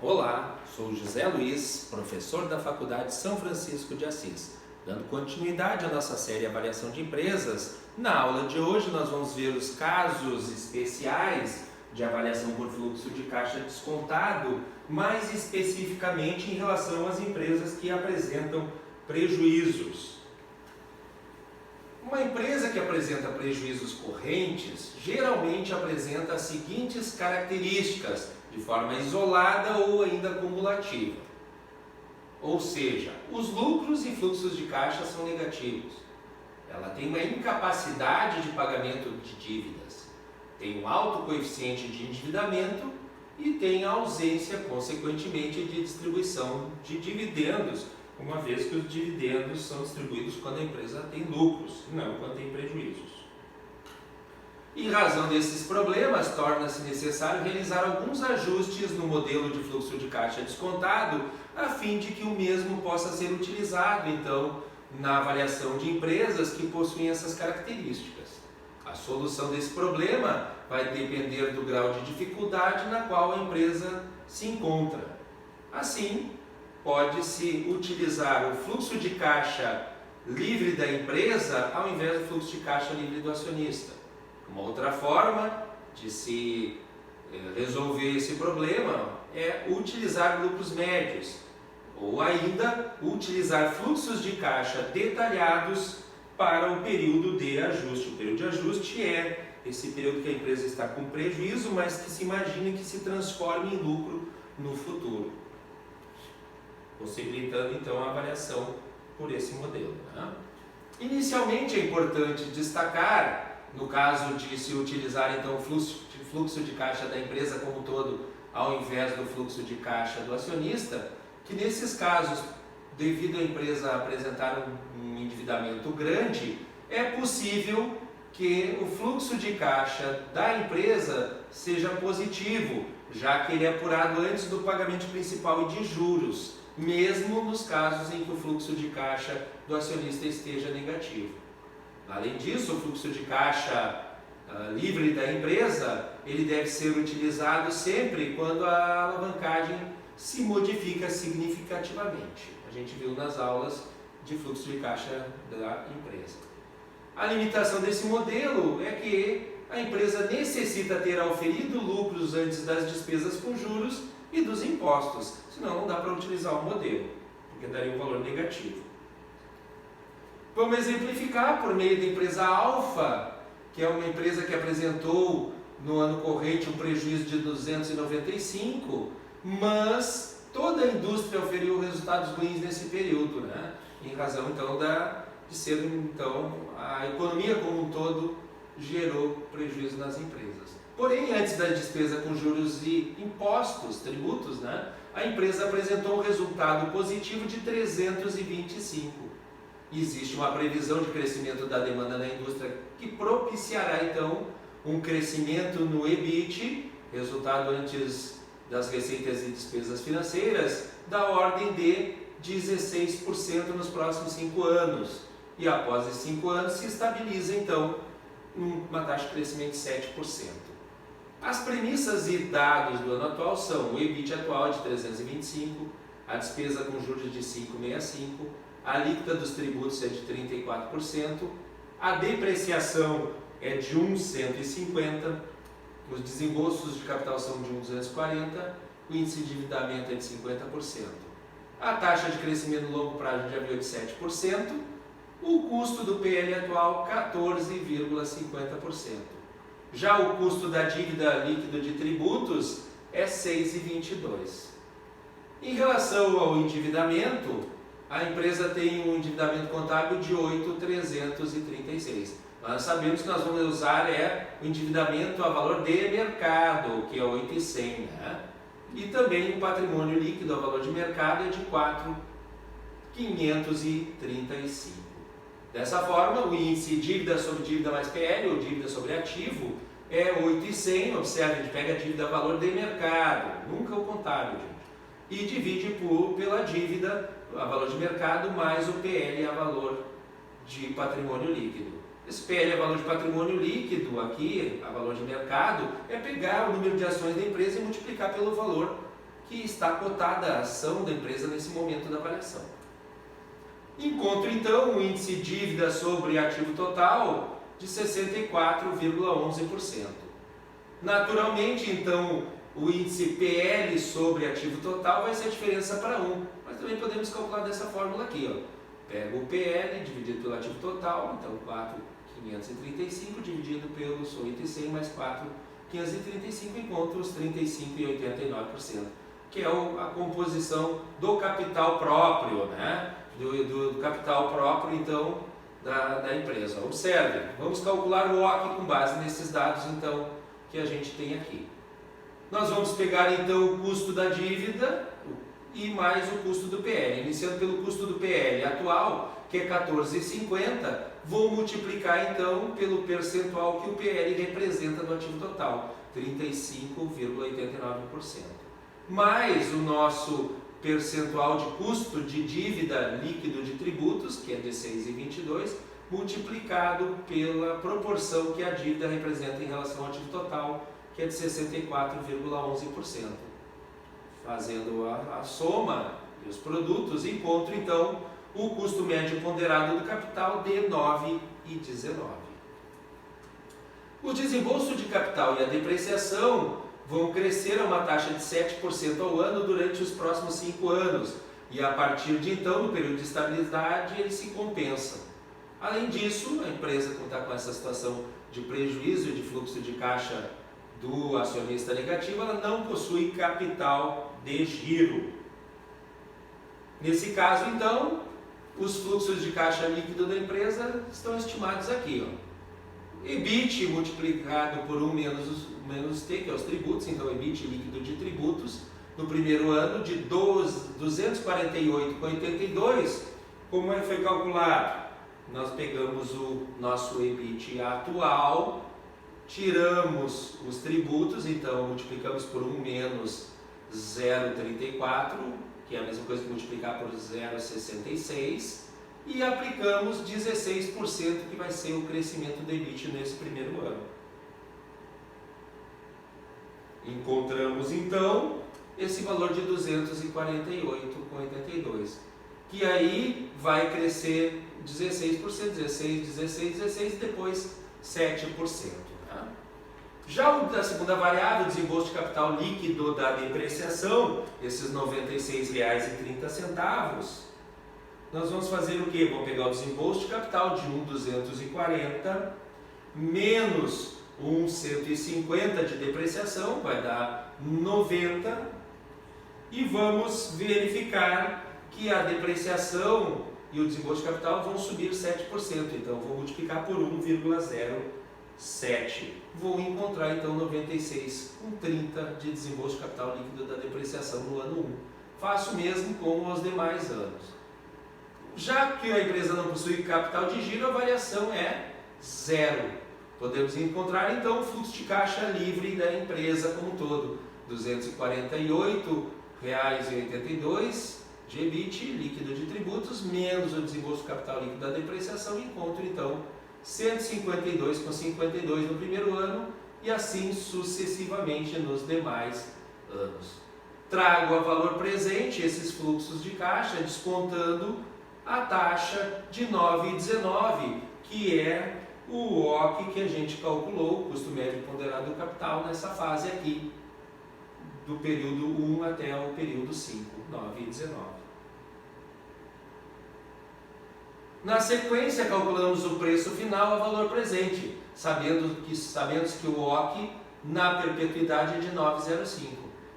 Olá, sou José Luiz, professor da Faculdade São Francisco de Assis. Dando continuidade à nossa série Avaliação de Empresas, na aula de hoje nós vamos ver os casos especiais de avaliação por fluxo de caixa descontado, mais especificamente em relação às empresas que apresentam prejuízos. Uma empresa que apresenta prejuízos correntes geralmente apresenta as seguintes características, de forma isolada ou ainda acumulativa. Ou seja, os lucros e fluxos de caixa são negativos. Ela tem uma incapacidade de pagamento de dívidas, tem um alto coeficiente de endividamento e tem a ausência, consequentemente, de distribuição de dividendos, uma vez que os dividendos são distribuídos quando a empresa tem lucros, não quando tem prejuízos. Em razão desses problemas, torna-se necessário realizar alguns ajustes no modelo de fluxo de caixa descontado, a fim de que o mesmo possa ser utilizado, então, na avaliação de empresas que possuem essas características. A solução desse problema vai depender do grau de dificuldade na qual a empresa se encontra. Assim, pode-se utilizar o fluxo de caixa livre da empresa ao invés do fluxo de caixa livre do acionista. Uma outra forma de se resolver esse problema é utilizar lucros médios, ou ainda utilizar fluxos de caixa detalhados para o período de ajuste. O período de ajuste é esse período que a empresa está com prejuízo, mas que se imagina que se transforme em lucro no futuro, possibilitando então a avaliação por esse modelo, né? Inicialmente é importante destacar, no caso de se utilizar então o fluxo de caixa da empresa como um todo ao invés do fluxo de caixa do acionista, que nesses casos, devido à empresa apresentar um endividamento grande, é possível que o fluxo de caixa da empresa seja positivo, já que ele é apurado antes do pagamento principal e de juros, mesmo nos casos em que o fluxo de caixa do acionista esteja negativo. Além disso, o fluxo de caixa livre da empresa, ele deve ser utilizado sempre quando a alavancagem se modifica significativamente. A gente viu nas aulas de fluxo de caixa da empresa. A limitação desse modelo é que a empresa necessita ter auferido lucros antes das despesas com juros e dos impostos, senão não dá para utilizar o modelo, porque daria um valor negativo. Vamos exemplificar por meio da empresa Alfa, que é uma empresa que apresentou no ano corrente um prejuízo de 295, mas toda a indústria oferiu resultados ruins nesse período, né? Em razão então de ser a economia como um todo gerou prejuízo nas empresas. Porém, antes da despesa com juros e impostos, tributos, né, a empresa apresentou um resultado positivo de 325. Existe uma previsão de crescimento da demanda na indústria que propiciará então um crescimento no EBIT, resultado antes das receitas e despesas financeiras, da ordem de 16% nos próximos 5 anos. E após esses 5 anos se estabiliza então uma taxa de crescimento de 7%. As premissas e dados do ano atual são o EBIT atual de 325, a despesa com juros de 5,65, a alíquota dos tributos é de 34%, a depreciação é de 1,150, os desembolsos de capital são de 1,240, o índice de endividamento é de 50%. A taxa de crescimento no longo prazo já veio de 7%, o custo do PL atual 14,50%. Já o custo da dívida líquida de tributos é 6,22%. Em relação ao endividamento, a empresa tem um endividamento contábil de 8,336. Nós sabemos que nós vamos usar o endividamento a valor de mercado, que é 8,100, né? E também o patrimônio líquido a valor de mercado é de 4,535. Dessa forma, o índice dívida sobre dívida mais PL, ou dívida sobre ativo, é 8,100. Observe, a gente pega a dívida a valor de mercado, nunca o contábil, gente. E divide pela dívida a valor de mercado mais o PL a valor de patrimônio líquido. Esse PL a valor de patrimônio líquido aqui, a valor de mercado, é pegar o número de ações da empresa e multiplicar pelo valor que está cotada a ação da empresa nesse momento da avaliação. Encontro então o índice dívida sobre ativo total de 64,11%. Naturalmente, então, o índice PL sobre ativo total vai ser a diferença para 1, mas também podemos calcular dessa fórmula aqui, ó. Pego o PL dividido pelo ativo total, então 4.535 dividido pelos 8.100 mais 4.535, encontro os 35,89%, que é a composição do capital próprio, né? Do capital próprio, então, da empresa. Observe, vamos calcular o OC com base nesses dados, então, que a gente tem aqui. Nós vamos pegar, então, o custo da dívida e mais o custo do PL. Iniciando pelo custo do PL atual, que é 14,50, vou multiplicar, então, pelo percentual que o PL representa no ativo total, 35,89%. Mais o nosso percentual de custo de dívida líquido de tributos, que é de 6,22, multiplicado pela proporção que a dívida representa em relação ao ativo total, que é de 64,11%. Fazendo a soma e os produtos, encontro então o custo médio ponderado do capital de 9,19. O desembolso de capital e a depreciação vão crescer a uma taxa de 7% ao ano durante os próximos 5 anos, e a partir de então, no período de estabilidade, eles se compensam. Além disso, a empresa, quando está com essa situação de prejuízo de fluxo de caixa do acionista negativo, ela não possui capital de giro. Nesse caso, então, os fluxos de caixa líquido da empresa estão estimados aqui, ó. EBIT multiplicado por 1 menos T, que é os tributos, então EBIT líquido de tributos, no primeiro ano de 248,82. Como é que foi calculado? Nós pegamos o nosso EBIT atual, tiramos os tributos, então multiplicamos por 1 menos 0,34, que é a mesma coisa que multiplicar por 0,66, e aplicamos 16%, que vai ser o crescimento do EBIT nesse primeiro ano. Encontramos então esse valor de 248,82, que aí vai crescer 16%, 16, e depois 7%. Tá? Já o da segunda variável, desembolso de capital líquido da depreciação, esses R$ 96,30, nós vamos fazer o quê? Vamos pegar o desembolso de capital de 1.240 menos 1.150 de depreciação, vai dar 90, e vamos verificar que a depreciação e o desembolso de capital vão subir 7%, então vou multiplicar por 1,07. Vou encontrar então 96,30 de desembolso de capital líquido da depreciação no ano 1. Faço o mesmo com os demais anos. Já que a empresa não possui capital de giro, a variação é zero. Podemos encontrar então o fluxo de caixa livre da empresa como um todo, R$ 248,82 de EBIT, líquido de tributos, menos o desembolso de capital líquido da depreciação, encontro então 152,52 no primeiro ano e assim sucessivamente nos demais anos. Trago a valor presente esses fluxos de caixa, descontando a taxa de 9,19, que é o OC que a gente calculou, o custo médio ponderado do capital, nessa fase aqui, do período 1 até o período 5, 9,19. Na sequência, calculamos o preço final a valor presente, sabendo que o OC na perpetuidade é de 9,05.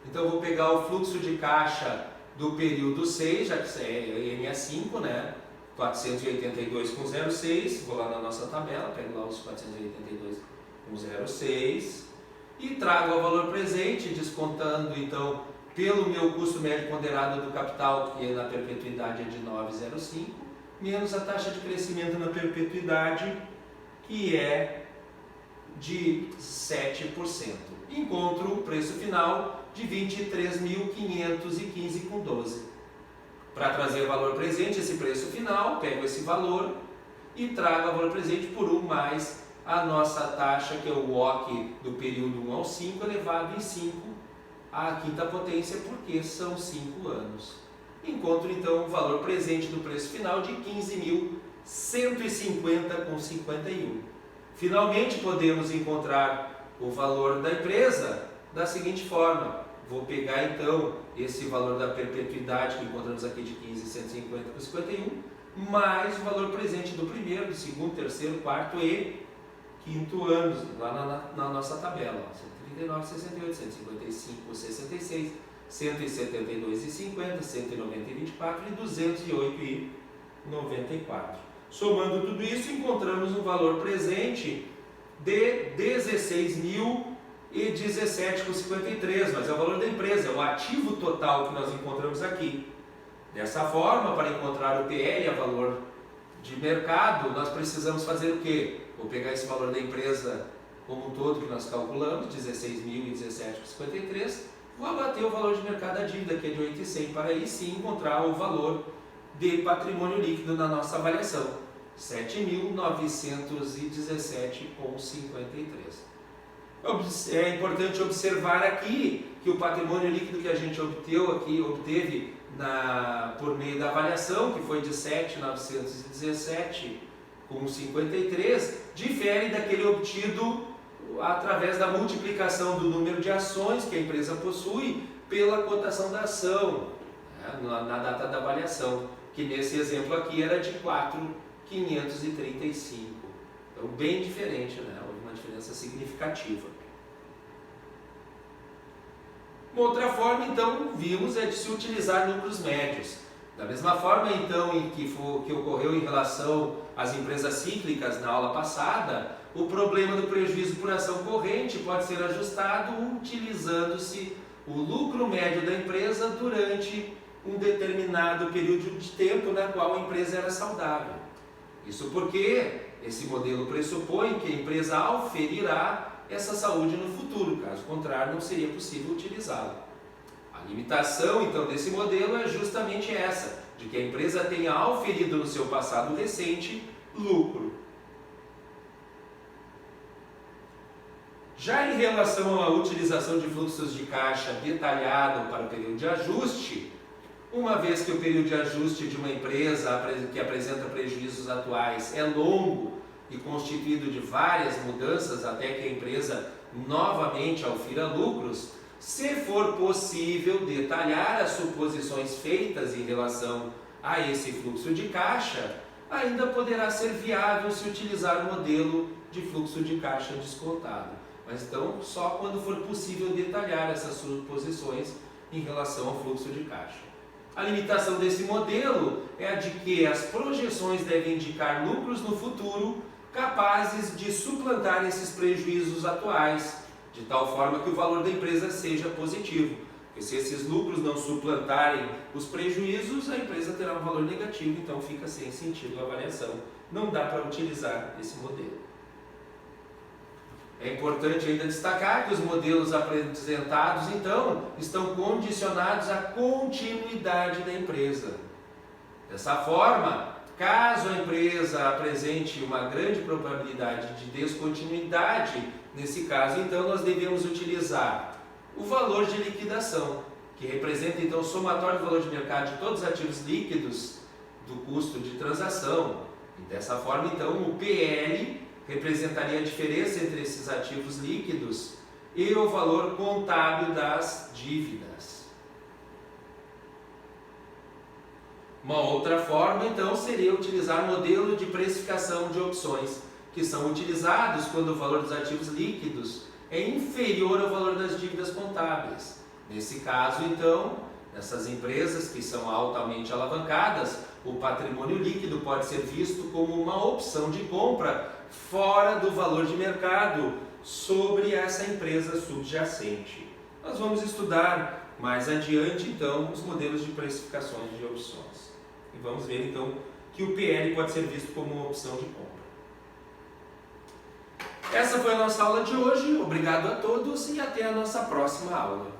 Então, eu vou pegar o fluxo de caixa do período 6, já que N é 5, né? 482,06, vou lá na nossa tabela, pego lá os 482,06 e trago o valor presente, descontando então pelo meu custo médio ponderado do capital, que na perpetuidade é de 9,05, menos a taxa de crescimento na perpetuidade, que é de 7%. Encontro o preço final de R$ 23.515,12. Para trazer o valor presente, esse preço final, pego esse valor e trago o valor presente por 1 mais a nossa taxa, que é o OC do período 1 ao 5, elevado em 5, à quinta potência, porque são 5 anos. Encontro então o valor presente do preço final de 15.150,51. Finalmente podemos encontrar o valor da empresa da seguinte forma. Vou pegar então esse valor da perpetuidade que encontramos aqui de 15.150,51, mais o valor presente do primeiro, do segundo, terceiro, quarto e quinto anos, lá na nossa tabela. 139, 68, 155, 66, 172,50, 190,24 e 208,94. Somando tudo isso, encontramos um valor presente de 16.017,53, mas é o valor da empresa, é o ativo total que nós encontramos aqui. Dessa forma, para encontrar o PL, a valor de mercado, nós precisamos fazer o quê? Vou pegar esse valor da empresa como um todo que nós calculamos, 16.017,53, vou abater o valor de mercado da dívida, que é de 8,100, para aí sim encontrar o valor de patrimônio líquido na nossa avaliação, 7.917,53. É importante observar aqui que o patrimônio líquido que a gente obteve por meio da avaliação, que foi de 7.917,53, difere daquele obtido através da multiplicação do número de ações que a empresa possui pela cotação da ação, né, na data da avaliação, que nesse exemplo aqui era de 4.535. Então, bem diferente, né? Houve uma diferença significativa. Uma outra forma, então, vimos é de se utilizar números médios. Da mesma forma, então, que ocorreu em relação às empresas cíclicas na aula passada, o problema do prejuízo por ação corrente pode ser ajustado utilizando-se o lucro médio da empresa durante um determinado período de tempo na qual a empresa era saudável. Isso porque esse modelo pressupõe que a empresa auferirá essa saúde no futuro, caso contrário não seria possível utilizá-lo. A limitação então desse modelo é justamente essa, de que a empresa tenha auferido no seu passado recente lucro. Já em relação à utilização de fluxos de caixa detalhado para o período de ajuste, uma vez que o período de ajuste de uma empresa que apresenta prejuízos atuais é longo e constituído de várias mudanças até que a empresa novamente aufira lucros, se for possível detalhar as suposições feitas em relação a esse fluxo de caixa, ainda poderá ser viável se utilizar o modelo de fluxo de caixa descontado. Mas então, só quando for possível detalhar essas suposições em relação ao fluxo de caixa. A limitação desse modelo é a de que as projeções devem indicar lucros no futuro capazes de suplantar esses prejuízos atuais, de tal forma que o valor da empresa seja positivo. Porque se esses lucros não suplantarem os prejuízos, a empresa terá um valor negativo, então fica sem sentido a avaliação. Não dá para utilizar esse modelo. É importante ainda destacar que os modelos apresentados, então, estão condicionados à continuidade da empresa. Dessa forma, caso a empresa apresente uma grande probabilidade de descontinuidade, nesse caso, então, nós devemos utilizar o valor de liquidação, que representa, então, o somatório do valor de mercado de todos os ativos líquidos do custo de transação. E dessa forma, então, o PL representaria a diferença entre esses ativos líquidos e o valor contábil das dívidas. Uma outra forma, então, seria utilizar o modelo de precificação de opções, que são utilizados quando o valor dos ativos líquidos é inferior ao valor das dívidas contábeis. Nesse caso, então, nessas empresas que são altamente alavancadas, o patrimônio líquido pode ser visto como uma opção de compra fora do valor de mercado sobre essa empresa subjacente. Nós vamos estudar mais adiante, então, os modelos de precificações de opções. E vamos ver, então, que o PL pode ser visto como uma opção de compra. Essa foi a nossa aula de hoje. Obrigado a todos e até a nossa próxima aula.